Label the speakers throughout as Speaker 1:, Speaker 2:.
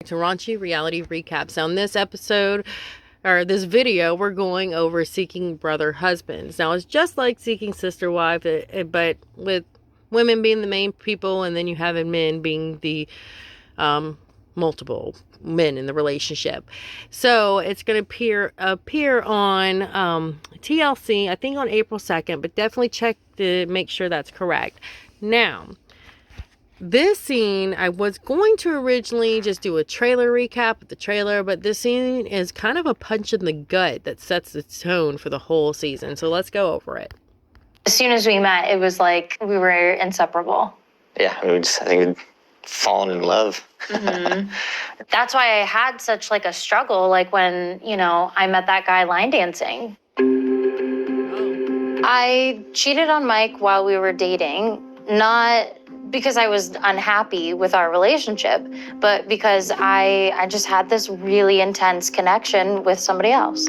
Speaker 1: to Raunchy Reality Recaps. On this episode, or this video, we're going over Seeking Brother Husbands. Now, it's just like Seeking Sister Wife, but with women being the main people, and then you have men being the multiple men in the relationship. So it's going to appear on TLC, I think on April 2nd, but definitely check to make sure that's correct. Now, this scene, I was going to originally just do a trailer recap of the trailer, but this scene is kind of a punch in the gut that sets the tone for the whole season. So let's go over it.
Speaker 2: As soon as we met, it was like we were inseparable.
Speaker 3: Yeah, I think we'd fallen in love.
Speaker 2: Mm-hmm. That's why I had such like a struggle, like when, I met that guy line dancing. I cheated on Mike while we were dating, not because I was unhappy with our relationship, but because I just had this really intense connection with somebody else.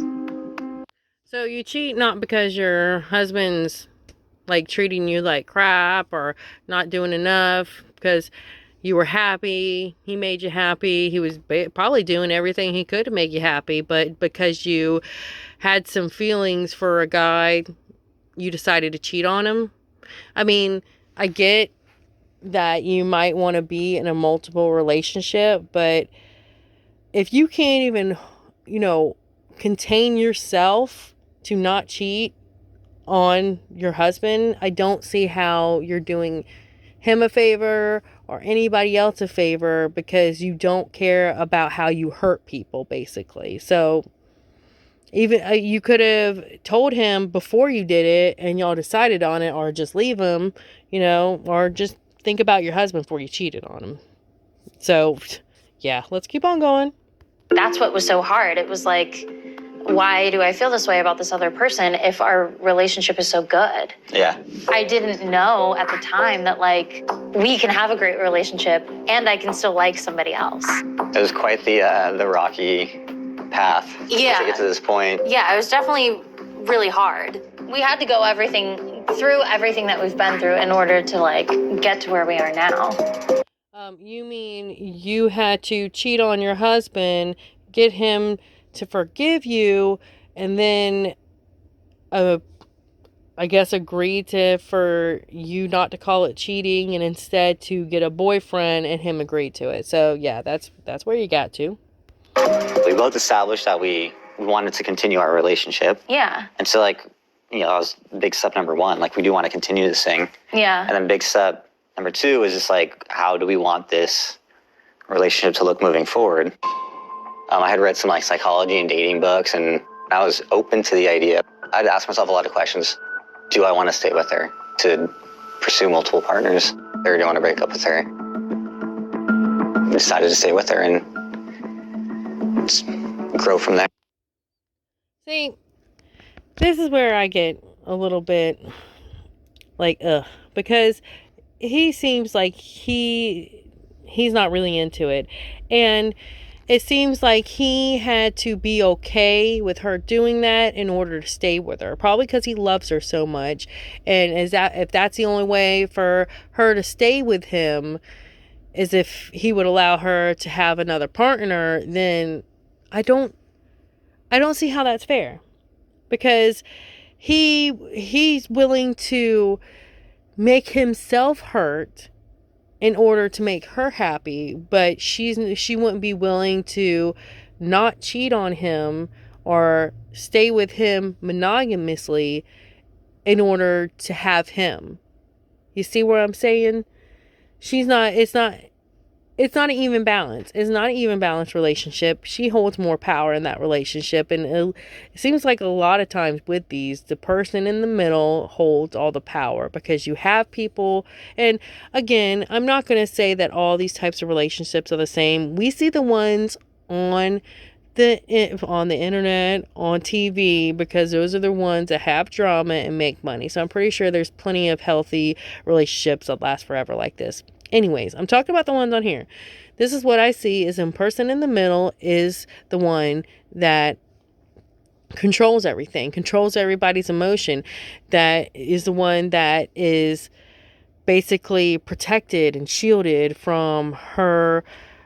Speaker 1: So you cheat not because your husband's like treating you like crap or not doing enough, because you were happy, he made you happy, he was probably doing everything he could to make you happy, but because you had some feelings for a guy, you decided to cheat on him. I mean, I get that you might want to be in a multiple relationship, but if you can't even, contain yourself to not cheat on your husband, I don't see how you're doing him a favor or anybody else a favor, because you don't care about how you hurt people, basically. So even you could have told him before you did it and y'all decided on it, or just leave him, or just think about your husband before you cheated on him. So yeah, let's keep on going.
Speaker 2: That's what was so hard. It was like, why do I feel this way about this other person if our relationship is so good?
Speaker 3: Yeah.
Speaker 2: I didn't know at the time that we can have a great relationship and I can still like somebody else.
Speaker 3: It was quite the rocky path to get to this point.
Speaker 2: Yeah, it was definitely really hard. We had to go through everything that we've been through in order to get to where we are now.
Speaker 1: You mean you had to cheat on your husband, get him to forgive you, and then I guess agree for you not to call it cheating, and instead to get a boyfriend and him agree to it. So yeah, that's where you got to.
Speaker 3: We both established that we wanted to continue our relationship.
Speaker 2: Yeah.
Speaker 3: And so that was big step number one. We do want to continue this thing.
Speaker 2: Yeah.
Speaker 3: And then big step number two is just how do we want this relationship to look moving forward? I had read some psychology and dating books, and I was open to the idea. I'd ask myself a lot of questions. Do I want to stay with her, to pursue multiple partners, or do I want to break up with her? I decided to stay with her and just grow from there.
Speaker 1: See, this is where I get a little bit because he seems like he's not really into it. And it seems like he had to be okay with her doing that in order to stay with her. Probably because he loves her so much. And if that's the only way for her to stay with him, is if he would allow her to have another partner, then I don't see how that's fair. Because he's willing to make himself hurt in order to make her happy, but she wouldn't be willing to not cheat on him or stay with him monogamously in order to have him. You see what I'm saying? It's not an even balance. It's not an even balanced relationship. She holds more power in that relationship. And it seems like a lot of times with these, the person in the middle holds all the power, because you have people. And again, I'm not going to say that all these types of relationships are the same. We see the ones on the internet, on TV, because those are the ones that have drama and make money. So I'm pretty sure there's plenty of healthy relationships that last forever like this. Anyways, I'm talking about the ones on here. This is what I see is the person in the middle is the one that controls everything, controls everybody's emotion, that is the one that is basically protected and shielded from her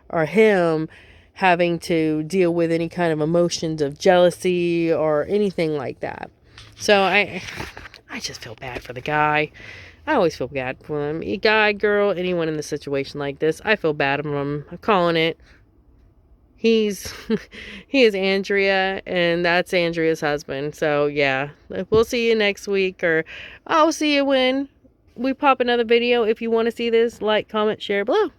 Speaker 1: or him having to deal with any kind of emotions of jealousy or anything like that. So I just feel bad for the guy. I always feel bad for him. A guy, girl, anyone in the situation like this, I feel bad for him. I'm calling it. He is Andrea, and that's Andrea's husband. So yeah, we'll see you next week, or I'll see you when we pop another video. If you want to see this, like, comment, share below.